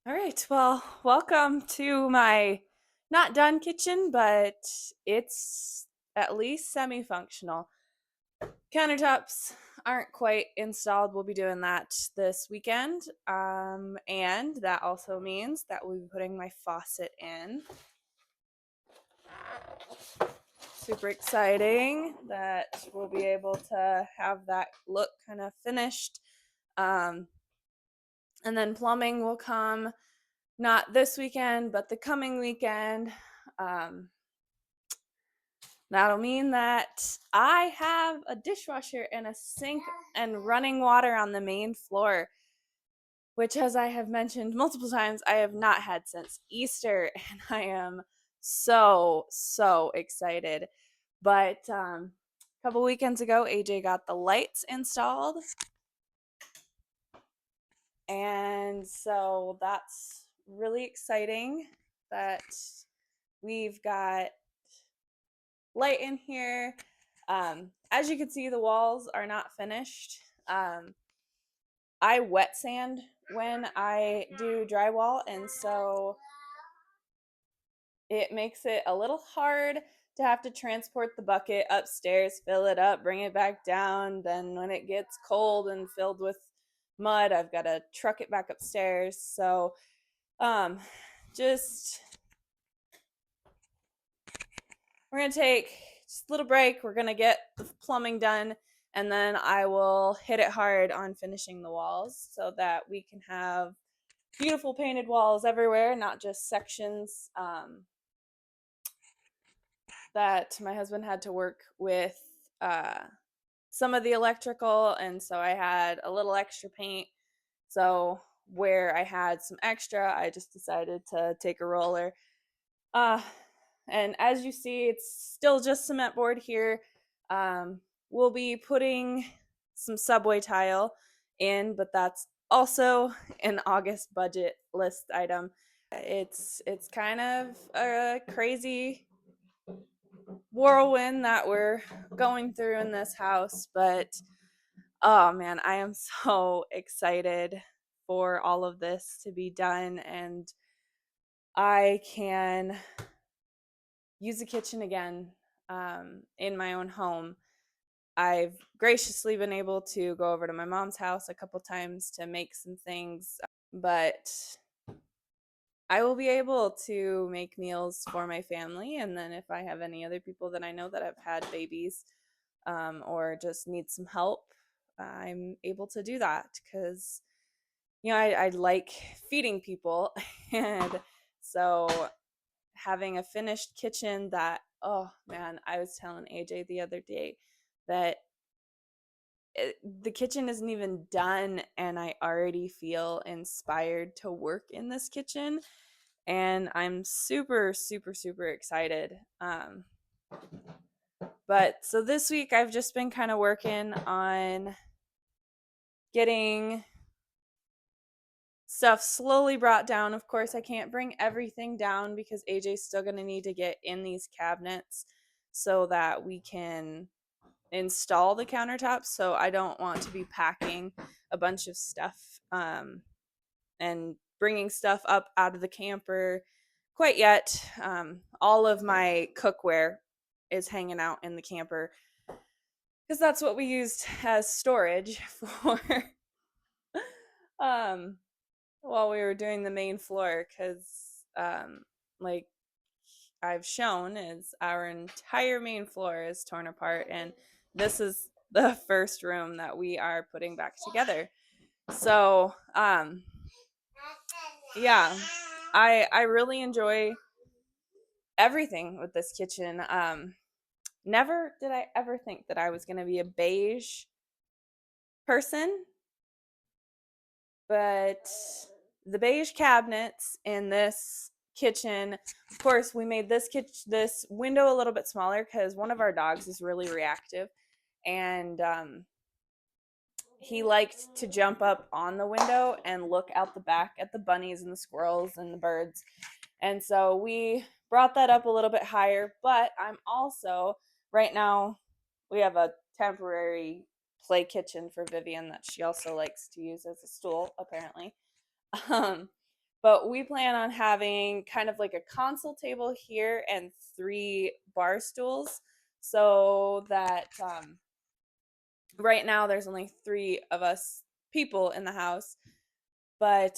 All right. Well, welcome to my not done kitchen, but it's at least semi functional. Countertops aren't quite installed. We'll be doing that this weekend. And that also means that we'll be putting my faucet in. Super exciting that we'll be able to have that look kind of finished. Um, and then plumbing will come not this weekend, but the coming weekend. Um, That'll mean that I have a dishwasher and a sink and running water on the main floor, which, as I have mentioned multiple times, I have not had since Easter. And I am so excited. But a couple weekends ago, AJ got the lights installed. And so that's really exciting that we've got light in here. As you can see, the walls are not finished. I wet sand when I do drywall, and so it makes it a little hard to have to transport the bucket upstairs, fill it up, bring it back down. Then when it gets cold and filled with mud, I've got to truck it back upstairs. So um just we're going to take just a little break. We're going to get the plumbing done, and then I will hit it hard on finishing the walls so that we can have beautiful painted walls everywhere, not just sections. That my husband had to work with uh, some of the electrical, and so I had a little extra paint. So where I had some extra, I just decided to take a roller. Uh, and as you see, it's still just cement board here. We'll be putting some subway tile in, but that's also an August budget list item. It's kind of a crazy whirlwind that we're going through in this house, but oh man, I am so excited for all of this to be done, and I can use the kitchen again in my own home. I've graciously been able to go over to my mom's house a couple times to make some things, but I will be able to make meals for my family. And then if I have any other people that I know that have had babies or just need some help, I'm able to do that because, I like feeding people. And so having a finished kitchen that, oh man, I was telling AJ the other day that the kitchen isn't even done and I already feel inspired to work in this kitchen, and I'm super excited. But so this week I've just been kind of working on getting stuff slowly brought down. Of course, I can't bring everything down because AJ's still going to need to get in these cabinets so that we can install the countertops. So I don't want to be packing a bunch of stuff and bringing stuff up out of the camper quite yet. All of my cookware is hanging out in the camper because that's what we used as storage for um, while we were doing the main floor. Because, like I've shown, is our entire main floor is torn apart, and this is the first room that we are putting back together. So, yeah, I really enjoy everything with this kitchen. Never did I ever think that I was going to be a beige person, but the beige cabinets in this kitchen, of course, we made this window a little bit smaller because one of our dogs is really reactive, and he liked to jump up on the window and look out the back at the bunnies and the squirrels and the birds. And so we brought that up a little bit higher, but I'm also right now we have a temporary play kitchen for Vivian that she also likes to use as a stool, apparently. Um, But we plan on having kind of like a console table here and 3 bar stools, so that right now there's only 3 of us people in the house, but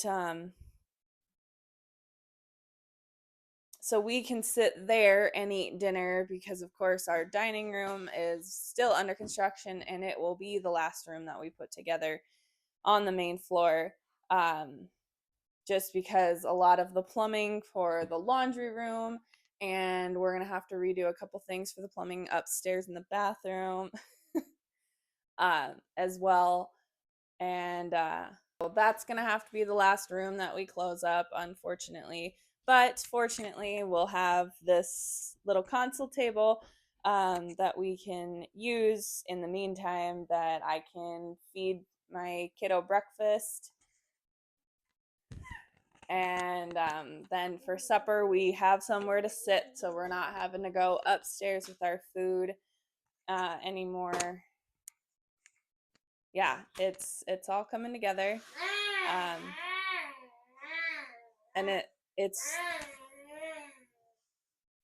so we can sit there and eat dinner, because of course our dining room is still under construction and it will be the last room that we put together on the main floor. um, just because a lot of the plumbing for the laundry room, and we're gonna have to redo a couple things for the plumbing upstairs in the bathroom as well. And so that's gonna have to be the last room that we close up, unfortunately. But fortunately, we'll have this little console table that we can use in the meantime, that I can feed my kiddo breakfast. And then for supper, we have somewhere to sit, so we're not having to go upstairs with our food anymore. Yeah, it's all coming together, um, and it's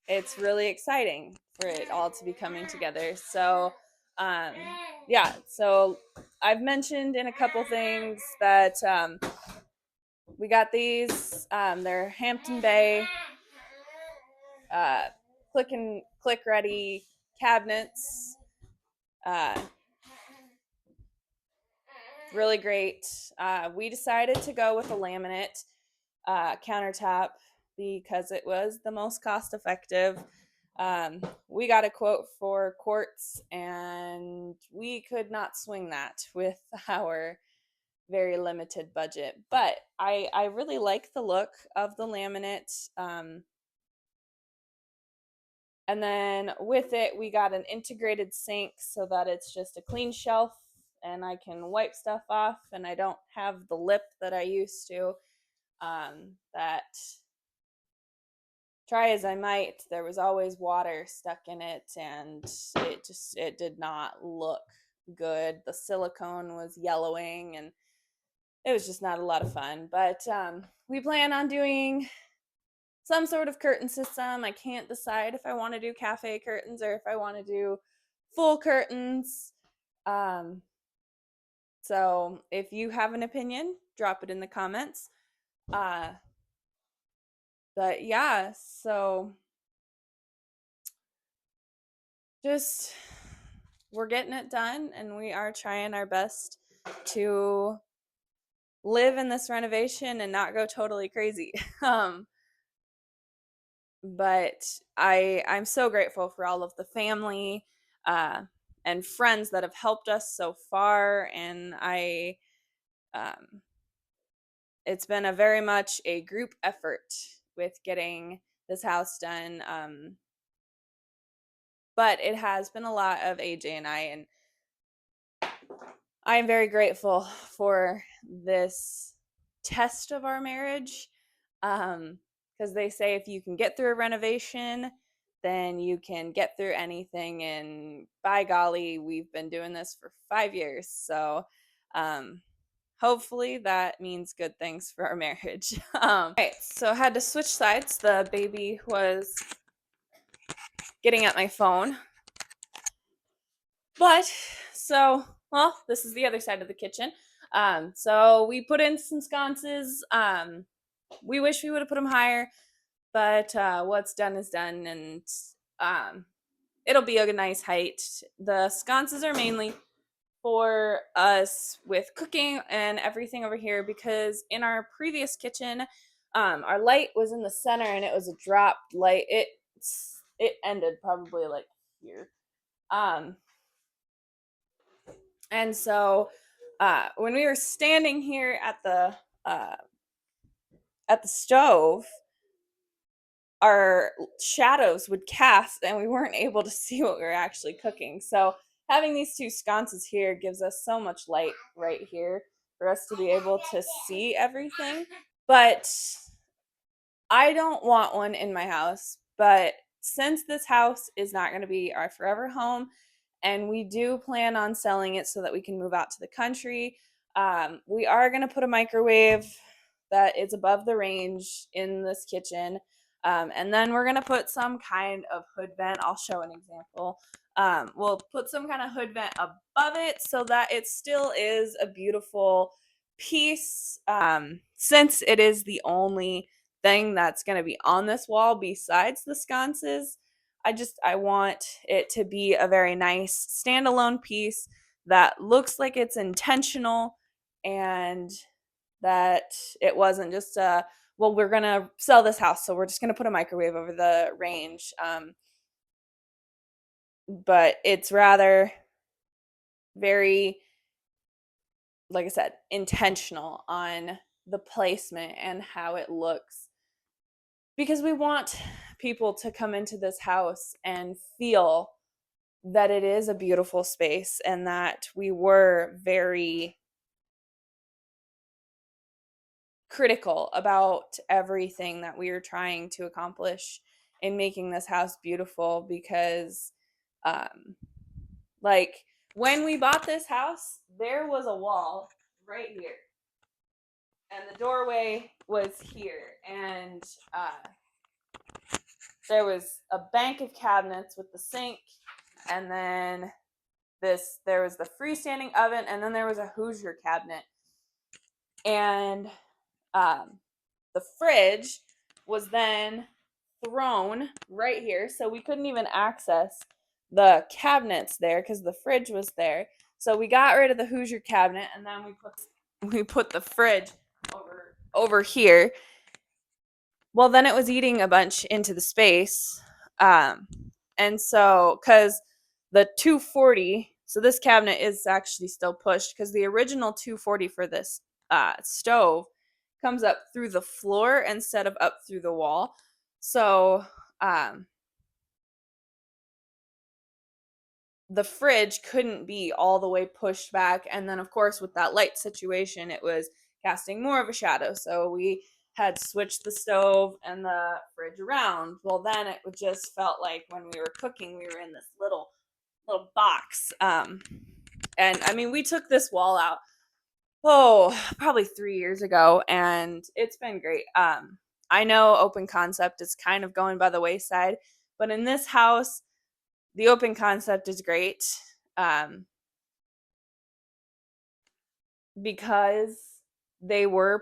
it's really exciting for it all to be coming together. So um, yeah, so I've mentioned in a couple things that we got these. They're Hampton Bay uh, click ready cabinets. Uh, really great. We decided to go with a laminate countertop because it was the most cost effective. We got a quote for quartz, and we could not swing that with our very limited budget. But I really like the look of the laminate. And then with it, we got an integrated sink so that it's just a clean shelf and I can wipe stuff off, and I don't have the lip that I used to. That, try as I might, there was always water stuck in it, and it did not look good. The silicone was yellowing, and it was just not a lot of fun. But we plan on doing some sort of curtain system. I can't decide if I want to do cafe curtains or if I want to do full curtains. Um, so if you have an opinion, drop it in the comments. Uh, but yeah, so just we're getting it done, and we are trying our best to live in this renovation and not go totally crazy. um, but I'm so grateful for all of the family uh, and friends that have helped us so far, and um, it's been a very much a group effort with getting this house done. But it has been a lot of AJ and I, and I am very grateful for this test of our marriage. Because they say if you can get through a renovation, then you can get through anything. And by golly, we've been doing this for 5 years. So hopefully that means good things for our marriage. Right, so I had to switch sides. The baby was getting at my phone. But so, well, this is the other side of the kitchen. So we put in some sconces. We wish we would have put them higher, but what's done is done, and um, it'll be a nice height. The sconces are mainly for us with cooking and everything over here, because in our previous kitchen, our light was in the center and it was a dropped light. It ended probably like here. Um, and so when we were standing here uh, at the stove, our shadows would cast and we weren't able to see what we were actually cooking. So having these 2 sconces here gives us so much light right here for us to be able to see everything. But I don't want one in my house. But since this house is not going to be our forever home, and we do plan on selling it so that we can move out to the country, we are going to put a microwave that is above the range in this kitchen. And then we're gonna put some kind of hood vent. I'll show an example. We'll put some kind of hood vent above it so that it still is a beautiful piece. Since it is the only thing that's going to be on this wall besides the sconces, I want it to be a very nice standalone piece that looks like it's intentional, and that it wasn't just a, well, we're going to sell this house, so we're just going to put a microwave over the range. But it's rather very, like I said, intentional on the placement and how it looks, because we want people to come into this house and feel that it is a beautiful space and that we were very critical about everything that we were trying to accomplish in making this house beautiful. Because um like when we bought this house, there was a wall right here and the doorway was here, and there was a bank of cabinets with the sink, and then there was the freestanding oven, and then there was a Hoosier cabinet, and um, the fridge was then thrown right here, so we couldn't even access the cabinets there because the fridge was there. So we got rid of the Hoosier cabinet, and then we put the fridge over here. Well, then it was eating a bunch into the space. Um, and so, because the 240, so this cabinet is actually still pushed because the original 240 for this stove comes up through the floor instead of up through the wall. So, um, the fridge couldn't be all the way pushed back. And then, of course, with that light situation, it was casting more of a shadow. So we had switched the stove and the fridge around. Well, then it just felt like when we were cooking, we were in this little box. And I mean, we took this wall out, probably 3 years ago, and it's been great. I know open concept is kind of going by the wayside, but in this house, the open concept is great, um, because they were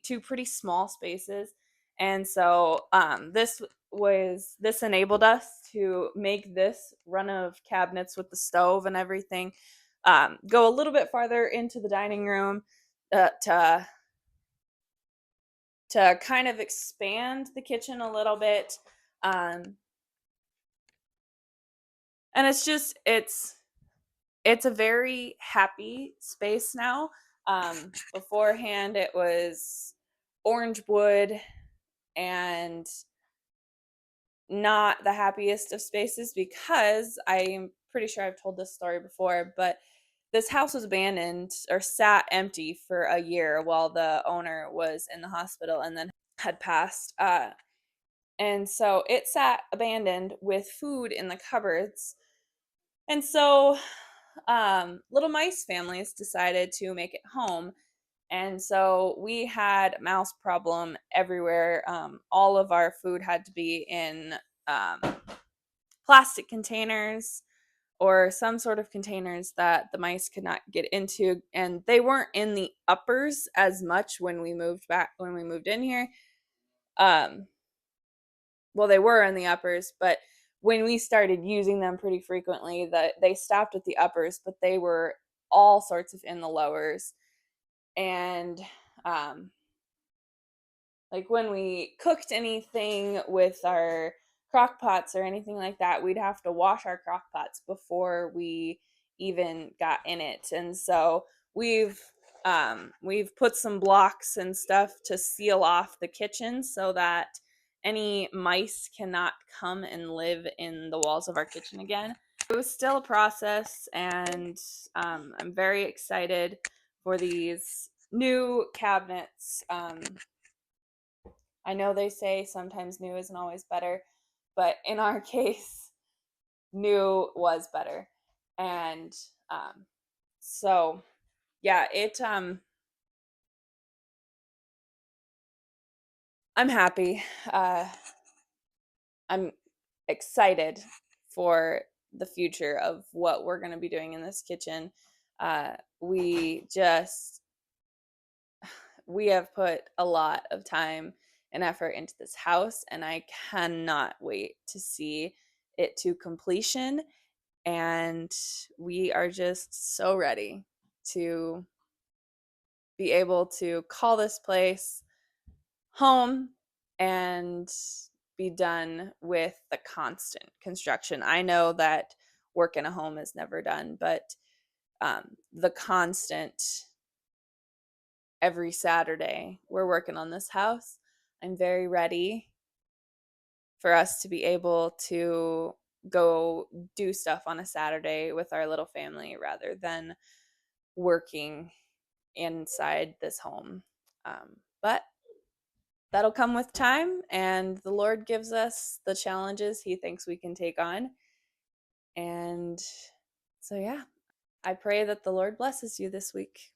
two pretty small spaces, and so this enabled us to make this run of cabinets with the stove and everything go a little bit farther into the dining room, to kind of expand the kitchen a little bit, um, and it's a very happy space now. Beforehand, it was orange wood and not the happiest of spaces, because I'm pretty sure I've told this story before, but this house was abandoned or sat empty for a year while the owner was in the hospital and then had passed. And so it sat abandoned with food in the cupboards. And so little mice families decided to make it home. And so we had mouse problem everywhere. All of our food had to be in um, plastic containers or some sort of containers that the mice could not get into. And they weren't in the uppers as much when we moved in here. Um, well, they were in the uppers, but when we started using them pretty frequently, they stopped at the uppers, but they were all sorts of in the lowers. And um, like when we cooked anything with our crock pots or anything like that, we'd have to wash our crock pots before we even got in it. And so we've put some blocks and stuff to seal off the kitchen so that any mice cannot come and live in the walls of our kitchen again. It was still a process, and I'm very excited for these new cabinets. I know they say sometimes new isn't always better, but in our case, new was better. And so, yeah, I'm happy. I'm excited for the future of what we're going to be doing in this kitchen. We just we have put a lot of time and effort into this house, and I cannot wait to see it to completion. And we are just so ready to be able to call this place home and be done with the constant construction. I know that work in a home is never done, but the constant every Saturday we're working on this house. I'm very ready for us to be able to go do stuff on a Saturday with our little family rather than working inside this home. But that'll come with time, and the Lord gives us the challenges He thinks we can take on. And so, yeah, I pray that the Lord blesses you this week.